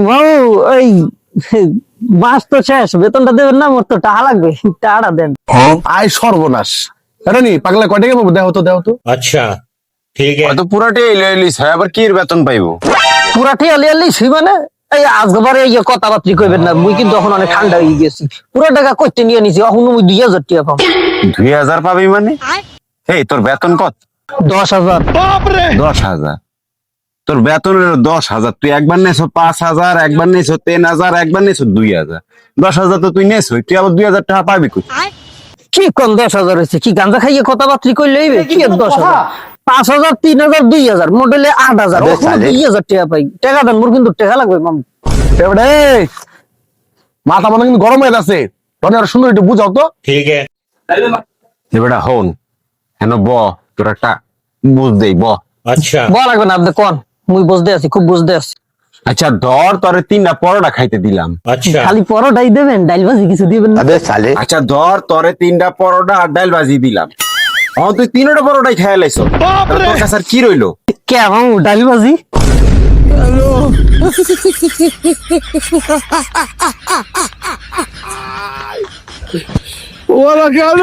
বাবু ওই মাস তো শেষ, বেতনটা দেবেন না? মোর তো টাকা লাগবে, টাকাটা দেন। আয় সর্বনাশ। এটা নি পাগলা কয় টাকা পাবো? দেও তো। अच्छा ठीक है। হয়তো পুরাটাই লিস হয়, আবার কি বেতন পাইবো? পুরা ঠেয়ালি আলি সেই মানে এই আজবারে এই কথাবার্তা কইবেন না, মুই কিন্তু এখন অনেক ঠান্ডা হয়ে গেছি। পুরা টাকা কইতে নিয়ে নিছি, এখন মুই 2000 টাকা পাবো। 2000 পাবি মানে? এই তোর বেতন কত? 10,000। 10,000? তোর বেতন হলো 10,000, তুই একবার নেছো 5,000, একবার নেছো 3,000, একবার নেছো 2,000। 10,000 তো তুই নেছো, তুই আবার 2,000 টাকা পাবি কই? কি কোন 10,000 হয়েছে? কি গাঁজা খাইয়ে কথাবার্তা কইলে হইবে? কি 10,000? 5,000, 3,000, 2,000, মোটলে 8,000। আবে ওখানে সালে। 2,000 টাকা পাই। টাকা দেন, মোর কিন্তু টাকা লাগবে মামু। এবারে মাথা মানে কিন্তু গরম হয়ে যাচ্ছে। তখন আর সুন্দর একটু বুঝাও তো। ठीक है। এবারে হন হেন তোর একটা বুঝ দেই अच्छा বলা লাগবে না, আপনি কোন। মুই বুঝতে আছি, খুব বুঝতে আছি। আচ্ছা ধর তোরে 3টা পরোটা খাইতে দিলাম। अच्छा খালি পরোটাই দেবেন, ডাইল ভাজি কিছু দিবেন না? আচ্ছা ধর তোরে 3টা পরোটা আর ডাল ভাজি দিলাম। তুই 3টা পরোটাই খেয়ে লাইছ, তোর কাছে আর কি রইলো? কে মামু, ডাইল ভাজি? ওরা কেন